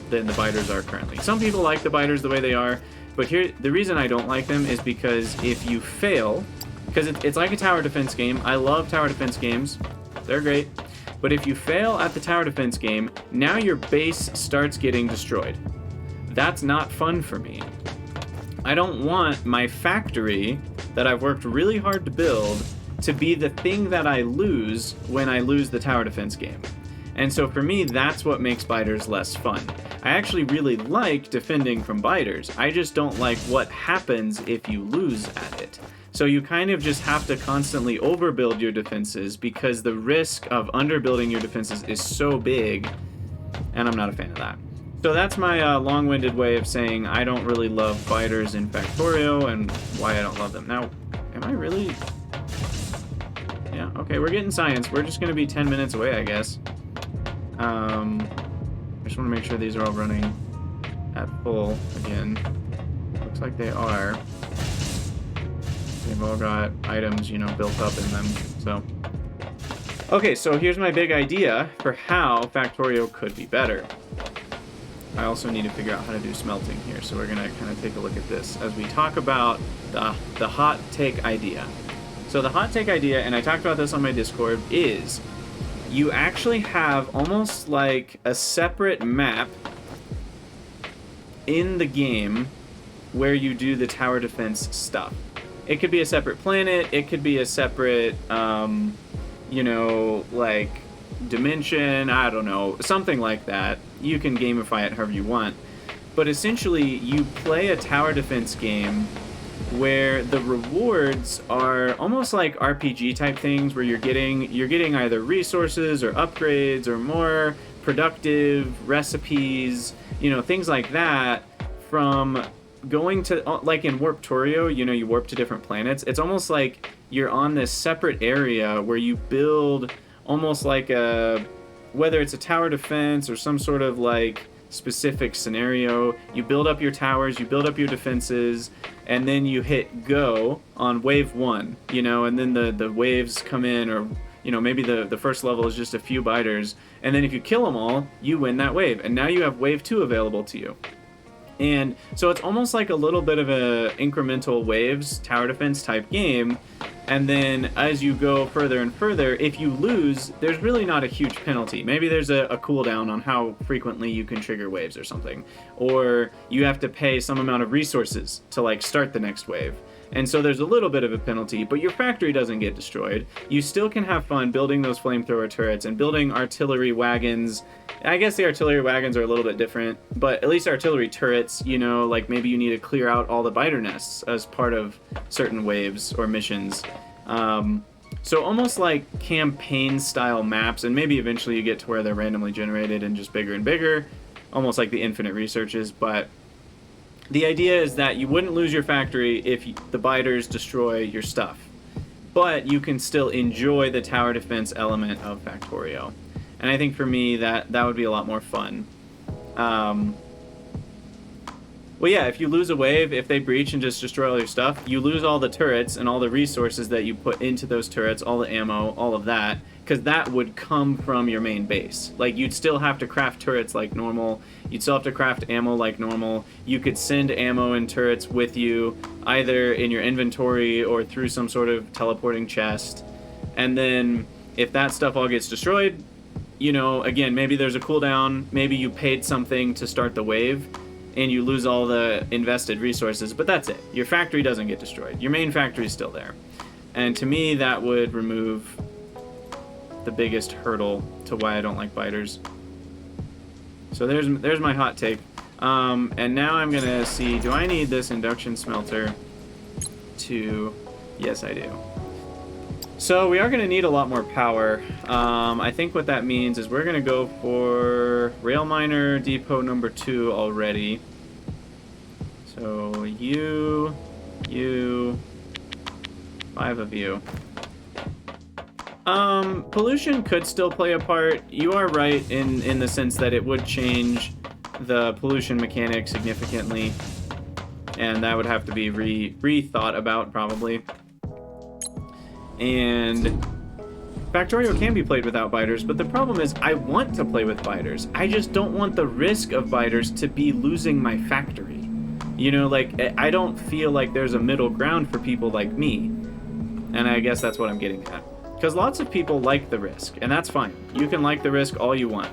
Speaker 1: than the biters are currently. Some people like the biters the way they are, but here the reason I don't like them is because if you fail, because it's like a tower defense game. I love tower defense games. They're great. But if you fail at the tower defense game, now your base starts getting destroyed. That's not fun for me. I don't want my factory that I've worked really hard to build to be the thing that I lose when I lose the tower defense game. And so for me, that's what makes biters less fun. I actually really like defending from biters. I just don't like what happens if you lose at it. So you kind of just have to constantly overbuild your defenses because the risk of underbuilding your defenses is so big, and I'm not a fan of that. So that's my long-winded way of saying I don't really love biters in Factorio and why I don't love them. Now, am I really... Yeah, okay, we're getting science. We're just going to be 10 minutes away, I guess. I just want to make sure these are all running at full again. Looks like they are. They've all got items, you know, built up in them, so. Okay, so here's my big idea for how Factorio could be better. I also need to figure out how to do smelting here, so we're going to kind of take a look at this as we talk about the hot take idea. So the hot take idea, and I talked about this on my Discord, is you actually have almost like a separate map in the game where you do the tower defense stuff. It could be a separate planet, it could be a separate, you know, like dimension, I don't know, something like that. You can gamify it however you want. But essentially, you play a tower defense game where the rewards are almost like RPG type things where you're getting either resources or upgrades or more productive recipes, you know, things like that from going to, like in Warptorio, you know, you warp to different planets. It's almost like you're on this separate area where you build almost like a, whether it's a tower defense or some sort of like specific scenario, you build up your towers, you build up your defenses, and then you hit go on wave 1, you know, and then the waves come in, or, you know, maybe the first level is just a few biters, and then if you kill them all, you win that wave, and now you have wave 2 available to you. And so it's almost like a little bit of a incremental waves tower defense type game. And then as you go further and further, if you lose, there's really not a huge penalty. Maybe there's a cooldown on how frequently you can trigger waves or something. Or you have to pay some amount of resources to like start the next wave. And so there's a little bit of a penalty, but your factory doesn't get destroyed. You still can have fun building those flamethrower turrets and building artillery wagons. I guess the artillery wagons are a little bit different, but at least artillery turrets, you know, like maybe you need to clear out all the biter nests as part of certain waves or missions. So almost like campaign-style maps, and maybe eventually you get to where they're randomly generated and just bigger and bigger, almost like the infinite researches, but the idea is that you wouldn't lose your factory if the biters destroy your stuff. But you can still enjoy the tower defense element of Factorio. And I think for me, that would be a lot more fun. Well, yeah, if you lose a wave, if they breach and just destroy all your stuff, you lose all the turrets and all the resources that you put into those turrets, all the ammo, all of that, because that would come from your main base. Like, you'd still have to craft turrets like normal. You'd still have to craft ammo like normal. You could send ammo and turrets with you, either in your inventory or through some sort of teleporting chest. And then, if that stuff all gets destroyed, you know, again, maybe there's a cooldown, maybe you paid something to start the wave, and you lose all the invested resources, but that's it. Your factory doesn't get destroyed. Your main factory is still there. And to me, that would remove the biggest hurdle to why I don't like biters. So there's my hot take. And now I'm gonna see, do I need this induction smelter to... Yes, I do. So we are gonna need a lot more power. I think what that means is we're gonna go for rail miner depot number 2 already. So you, 5 of you. Pollution could still play a part. You are right in the sense that it would change the pollution mechanic significantly, and that would have to be rethought about probably. And Factorio can be played without biters, but the problem is I want to play with biters. I just don't want the risk of biters to be losing my factory. You know, like, I don't feel like there's a middle ground for people like me. And I guess that's what I'm getting at. Because lots of people like the risk, and that's fine. You can like the risk all you want.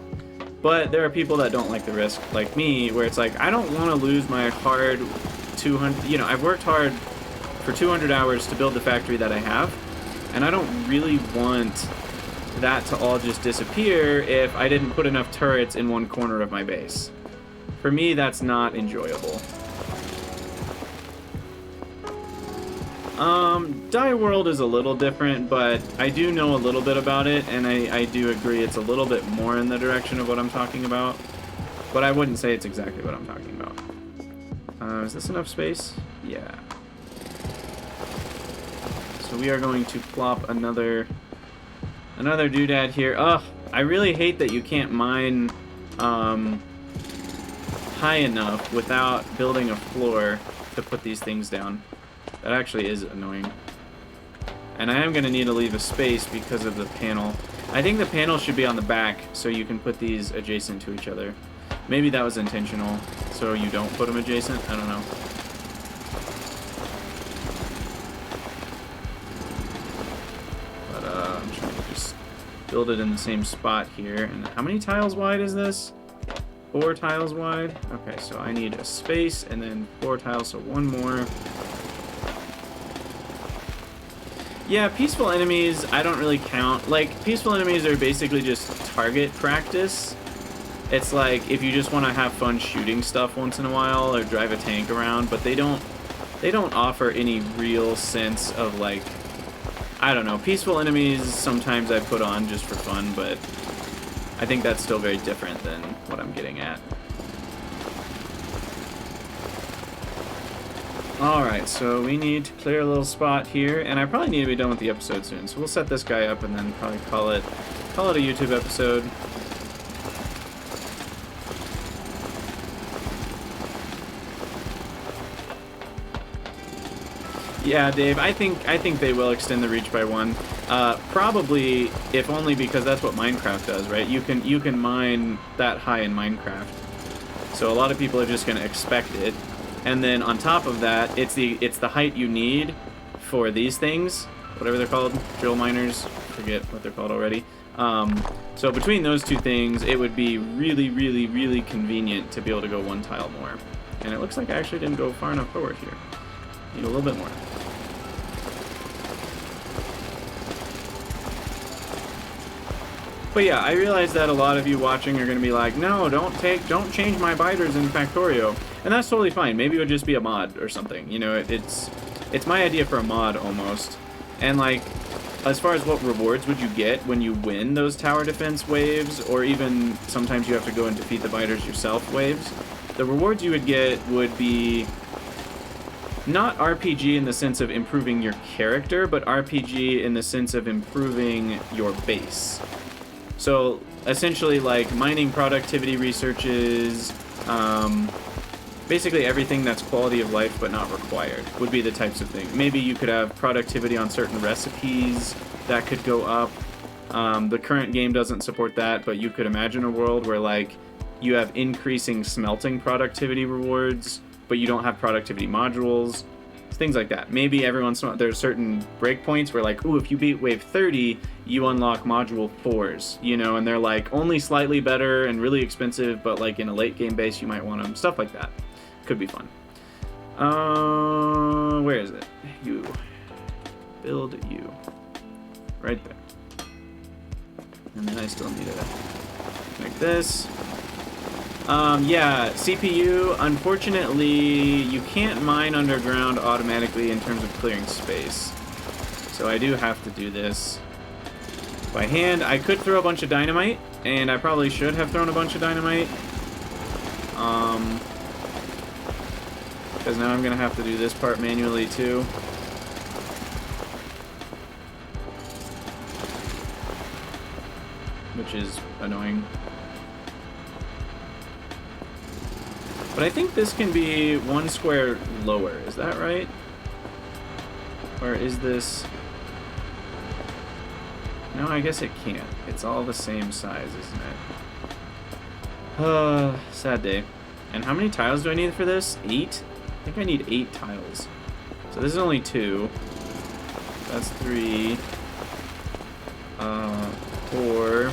Speaker 1: But there are people that don't like the risk, like me, where it's like, I don't want to lose my hard 200... You know, I've worked hard for 200 hours to build the factory that I have. And I don't really want that to all just disappear if I didn't put enough turrets in one corner of my base. For me, that's not enjoyable. Die World is a little different, but I do know a little bit about it, and I do agree it's a little bit more in the direction of what I'm talking about. But I wouldn't say it's exactly what I'm talking about. Is this enough space? Yeah. So we are going to plop another doodad here. Ugh, I really hate that you can't mine high enough without building a floor to put these things down. That actually is annoying. And I am going to need to leave a space because of the panel. I think the panel should be on the back so you can put these adjacent to each other. Maybe that was intentional, so you don't put them adjacent? I don't know. I'm trying to just build it in the same spot here. And how many tiles wide is this? 4 tiles wide? Okay, so I need a space and then 4 tiles, so 1 more. Yeah, peaceful enemies, I don't really count. Like, peaceful enemies are basically just target practice. It's like, if you just want to have fun shooting stuff once in a while, or drive a tank around, but they don't offer any real sense of, like, I don't know. Peaceful enemies, sometimes I put on just for fun, but I think that's still very different than what I'm getting at. Alright, so we need to clear a little spot here, and I probably need to be done with the episode soon, so we'll set this guy up and then probably call it a YouTube episode. Yeah, Dave, I think they will extend the reach by 1. Probably, if only because that's what Minecraft does, right? You can mine that high in Minecraft. So a lot of people are just going to expect it. And then on top of that, it's the height you need for these things, whatever they're called, drill miners, forget what they're called already. So between those two things, it would be really, really, really convenient to be able to go 1 tile more. And it looks like I actually didn't go far enough forward here. Need a little bit more. But yeah, I realize that a lot of you watching are going to be like, no, don't change my biters in Factorio. And that's totally fine. Maybe it would just be a mod or something. You know, it's my idea for a mod almost. And like, as far as what rewards would you get when you win those tower defense waves, or even sometimes you have to go and defeat the biters yourself waves, the rewards you would get would be not RPG in the sense of improving your character, but RPG in the sense of improving your base. So essentially like mining productivity researches, basically everything that's quality of life but not required would be the types of things. Maybe you could have productivity on certain recipes that could go up. The current game doesn't support that, but you could imagine a world where like you have increasing smelting productivity rewards, but you don't have productivity modules. Things like that. Maybe every once in a while there's certain breakpoints where like, ooh, if you beat wave 30, you unlock module 4s, you know, and they're like only slightly better and really expensive, but like in a late game base you might want them. Stuff like that. Could be fun. Where is it? You. Build you. Right there. And then I still need to make this. Yeah, CPU, unfortunately, you can't mine underground automatically in terms of clearing space. So I do have to do this by hand. I could throw a bunch of dynamite, and I probably should have thrown a bunch of dynamite. Because now I'm going to have to do this part manually too. Which is annoying. But I think this can be 1 square lower. Is that right? Or is this... No, I guess it can't. It's all the same size, isn't it? Sad day. And how many tiles do I need for this? 8? I think I need 8 tiles. So this is only 2. That's 3. 4.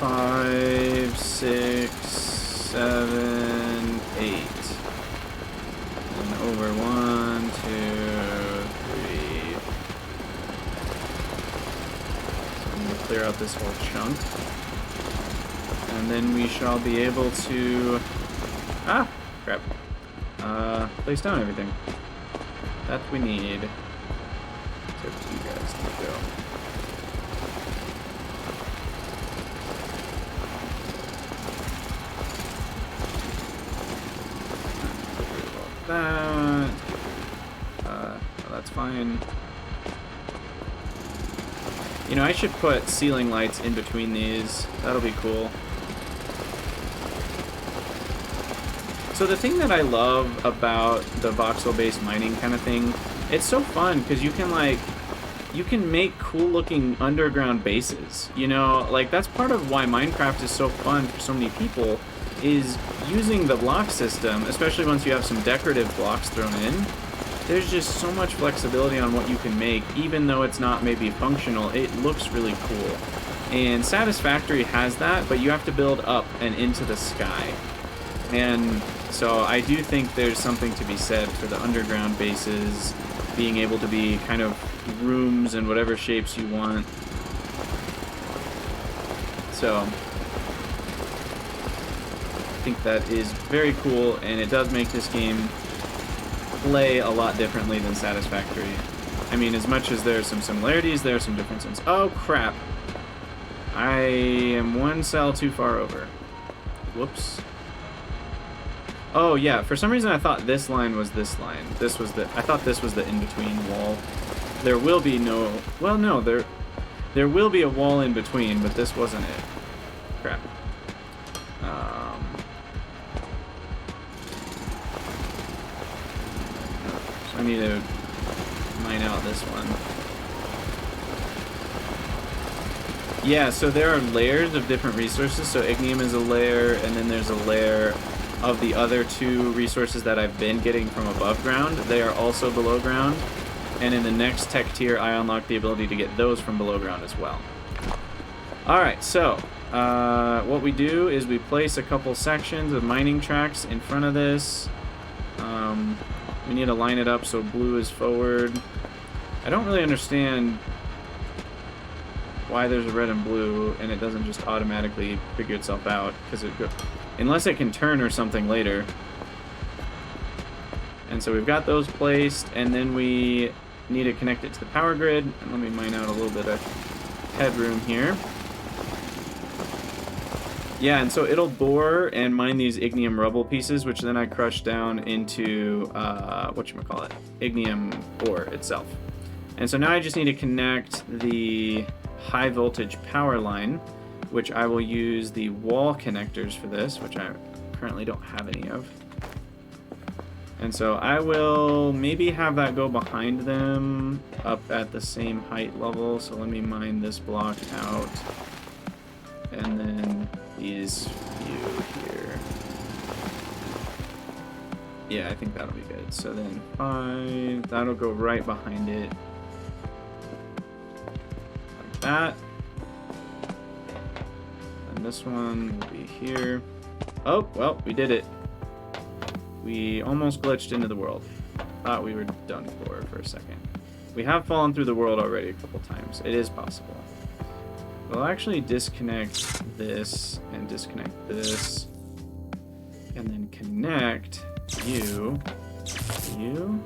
Speaker 1: 5, 6, 7, 8. And over 1, 2, 3. So I'm going to clear out this whole chunk. And then we shall be able to... Ah! Crap. Place down everything. That we need. Except you guys can go. That. Well, that's fine. You know, I should put ceiling lights in between these. That'll be cool. So the thing that I love about the voxel-based mining kind of thing, it's so fun because you can make cool-looking underground bases. You know, like that's part of why Minecraft is so fun for so many people, is using the block system, especially once you have some decorative blocks thrown in. There's just so much flexibility on what you can make, even though it's not maybe functional. It looks really cool. And Satisfactory has that, but you have to build up and into the sky. And so I do think there's something to be said for the underground bases being able to be kind of rooms in whatever shapes you want. So I think that is very cool, and it does make this game play a lot differently than Satisfactory. I mean, as much as there are some similarities, there are some differences. Oh crap. I am 1 cell too far over. Whoops. Oh yeah, for some reason I thought this line was this line. I thought this was the in-between wall. There will be no, well no, there will be a wall in between, but this wasn't it. Crap. So I need to mine out this one. Yeah, so there are layers of different resources. So ignium is a layer, and then there's a layer of the other 2 resources that I've been getting from above ground. They are also below ground. And in the next tech tier, I unlock the ability to get those from below ground as well. Alright, so what we do is we place a couple sections of mining tracks in front of this. We need to line it up so blue is forward. I don't really understand why there's a red and blue and it doesn't just automatically figure itself out, because unless it can turn or something later. And so we've got those placed, and then we need to connect it to the power grid. And let me mine out a little bit of headroom here. Yeah, and so it'll bore and mine these ignium rubble pieces, which then I crush down into, whatchamacallit, ignium ore itself. And so now I just need to connect the high voltage power line, which I will use the wall connectors for this, which I currently don't have any of. And so I will maybe have that go behind them up at the same height level. So let me mine this block out. And then these few here. Yeah, I think that'll be good. So then 5, that'll go right behind it. Like that. And this one will be here. Oh, well, we did it. We almost glitched into the world. Thought we were done for a second. We have fallen through the world already a couple times. It is possible. We'll actually disconnect this and disconnect this. And then connect you to you,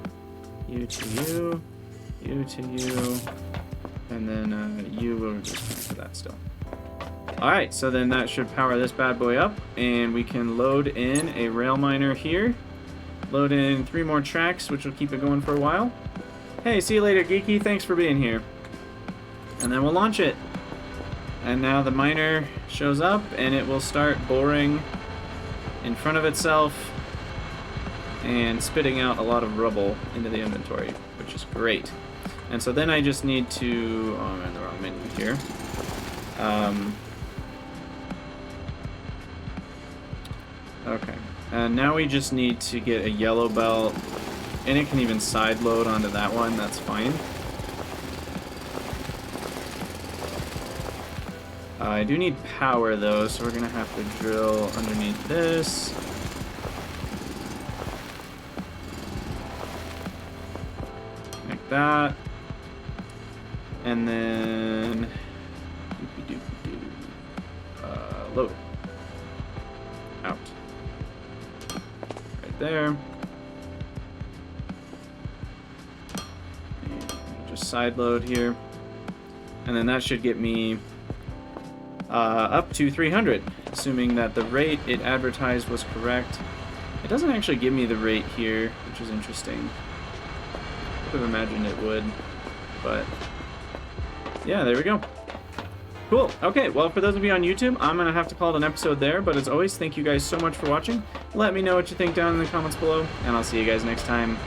Speaker 1: you to you, you to you, and then you will just connect to that still. Alright, so then that should power this bad boy up, and we can load in a rail miner here. Load in 3 more tracks, which will keep it going for a while. Hey, see you later, Geeky. Thanks for being here. And then we'll launch it. And now the miner shows up, and it will start boring in front of itself and spitting out a lot of rubble into the inventory, which is great. And so then I just need to... Oh, I'm in the wrong menu here. Okay. And now we just need to get a yellow belt, and it can even side load onto that one. That's fine. I do need power though, so we're gonna have to drill underneath this. Like that. And then load. Out. Right there. And just side load here. And then that should get me up to 300, assuming that the rate it advertised was correct. It doesn't actually give me the rate here, which is interesting. I would have imagined it would, but yeah, there we go. Cool. Okay, well, for those of you on YouTube, I'm going to have to call it an episode there, but as always, thank you guys so much for watching. Let me know what you think down in the comments below, and I'll see you guys next time.